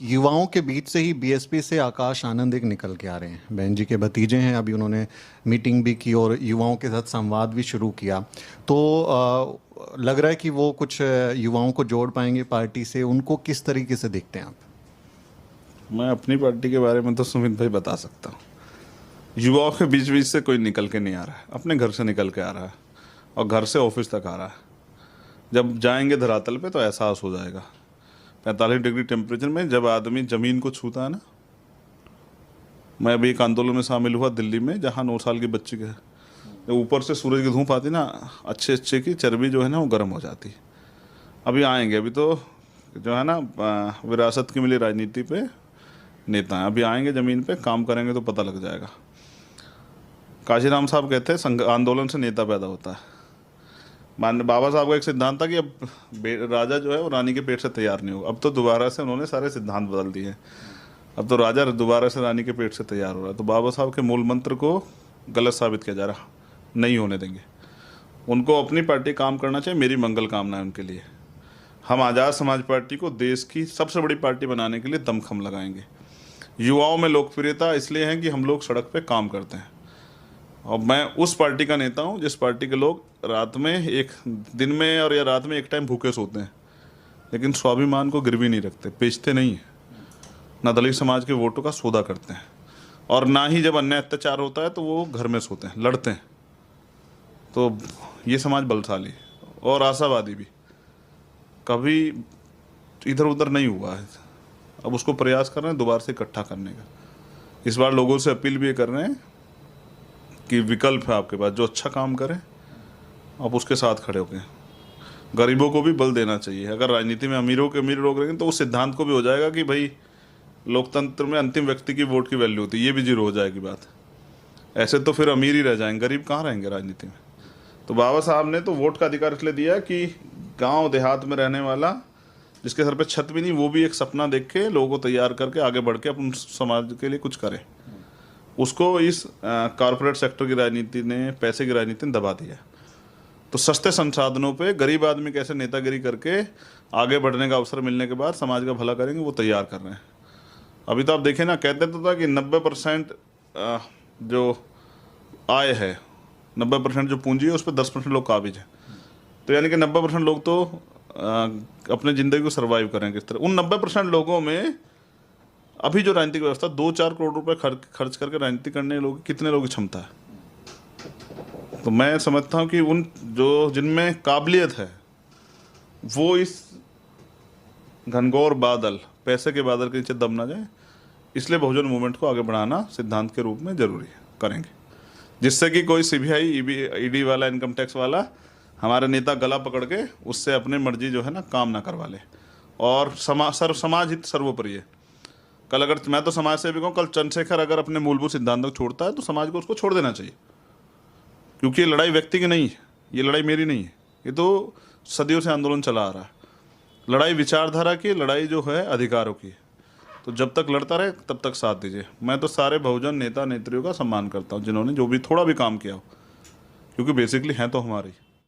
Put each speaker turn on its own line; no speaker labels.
युवाओं के बीच से ही बीएसपी से आकाश आनंद एक निकल के आ रहे हैं। बहन जी के भतीजे हैं, अभी उन्होंने मीटिंग भी की और युवाओं के साथ संवाद भी शुरू किया। तो लग रहा है कि वो कुछ युवाओं को जोड़ पाएंगे पार्टी से। उनको किस तरीके से देखते हैं आप?
मैं अपनी पार्टी के बारे में तो सुमित भाई बता सकता हूँ। युवाओं के बीच बीच से कोई निकल के नहीं आ रहा है, अपने घर से निकल के आ रहा है और घर से ऑफिस तक आ रहा है। जब जाएंगे धरातल पे तो एहसास हो जाएगा। 45 डिग्री टेम्परेचर में जब आदमी ज़मीन को छूता है ना। मैं अभी एक आंदोलन में शामिल हुआ दिल्ली में, जहाँ 9 साल की बच्ची के जब ऊपर से सूरज की धूप आती ना, अच्छे अच्छे की चर्बी जो है ना वो गर्म हो जाती। अभी आएंगे, अभी तो जो है ना विरासत की मिली राजनीति पे नेता हैं। अभी आएंगे ज़मीन पे, काम करेंगे तो पता लग जाएगा। काशीराम साहब कहते हैं आंदोलन से नेता पैदा होता है। बाबा साहब का एक सिद्धांत था कि अब राजा जो है वो रानी के पेट से तैयार नहीं होगा। अब तो दोबारा से उन्होंने सारे सिद्धांत बदल दिए हैं। अब तो राजा दोबारा से रानी के पेट से तैयार हो रहा है। तो बाबा साहब के मूल मंत्र को गलत साबित किया जा रहा, नहीं होने देंगे। उनको अपनी पार्टी काम करना चाहिए, मेरी मंगल कामना है उनके लिए। हम आज़ाद समाज पार्टी को देश की सबसे बड़ी पार्टी बनाने के लिए दमखम लगाएंगे। युवाओं में लोकप्रियता इसलिए है कि हम लोग सड़क पे काम करते हैं, और मैं उस पार्टी का नेता हूँ जिस पार्टी के लोग रात में एक दिन में और या रात में एक टाइम भूखे सोते हैं, लेकिन स्वाभिमान को गिरवी नहीं रखते, बेचते नहीं हैं, ना दलित समाज के वोटों का सौदा करते हैं, और ना ही जब अन्याय अत्याचार होता है तो वो घर में सोते हैं, लड़ते हैं। तो ये समाज बलशाली और आशावादी भी कभी इधर उधर नहीं हुआ है। अब उसको प्रयास कर रहे हैं दोबारा से इकट्ठा करने का। इस बार लोगों से अपील भी कर रहे हैं कि विकल्प है आपके पास, जो अच्छा काम करे आप उसके साथ खड़े होके। गरीबों को भी बल देना चाहिए। अगर राजनीति में अमीरों के अमीर लोग रहेंगे तो उस सिद्धांत को भी हो जाएगा कि भाई लोकतंत्र में अंतिम व्यक्ति की वोट की वैल्यू होती है, ये भी जीरो हो जाएगी बात। ऐसे तो फिर अमीर ही रह जाएंगे, गरीब कहाँ रहेंगे राजनीति में। तो बाबा साहब ने तो वोट का अधिकार इसलिए दिया कि गाँव देहात में रहने वाला जिसके सर पे छत भी नहीं, वो भी एक सपना देख के लोगों को तैयार करके आगे बढ़ के अपन समाज के लिए कुछ करे। उसको इस कॉरपोरेट सेक्टर की राजनीति ने, पैसे की राजनीति ने दबा दिया। तो सस्ते संसाधनों पे गरीब आदमी कैसे नेतागिरी करके आगे बढ़ने का अवसर मिलने के बाद समाज का भला करेंगे, वो तैयार कर रहे हैं। अभी तो आप देखें ना, कहते तो था कि 90% जो आय है, 90% जो पूंजी है उस पर 10% लोग काबिज हैं। तो यानी कि 90% लोग तो अपने ज़िंदगी को सर्वाइव करेंगे किस तरह। उन 90% लोगों में अभी जो राजनीतिक व्यवस्था 2-4 करोड़ रुपए खर्च करके राजनीति करने लोग कितने लोगों की क्षमता है। तो मैं समझता हूँ कि उन जो जिनमें काबिलियत है वो इस घनघोर बादल, पैसे के बादल के नीचे दब ना जाए, इसलिए बहुजन मूवमेंट को आगे बढ़ाना सिद्धांत के रूप में जरूरी है, करेंगे। जिससे कि कोई सीबीआई ईडी वाला, इनकम टैक्स वाला हमारे नेता गला पकड़ के उससे अपनी मर्जी जो है ना काम ना करवा ले। और समाज हित सर्वोपरि है। कल अगर मैं तो समाज सेवी हूँ, कल चंद्रशेखर अगर अपने मूलभूत सिद्धांतों को छोड़ता है तो समाज को उसको छोड़ देना चाहिए, क्योंकि ये लड़ाई व्यक्ति की नहीं है, ये लड़ाई मेरी नहीं है। ये तो सदियों से आंदोलन चला आ रहा है। लड़ाई विचारधारा की, लड़ाई जो है अधिकारों की। तो जब तक लड़ता रहे तब तक साथ दीजिए। मैं तो सारे बहुजन नेता नेत्रियों का सम्मान करता हूँ जिन्होंने जो भी थोड़ा भी काम किया हो, क्योंकि बेसिकली हैं तो हमारे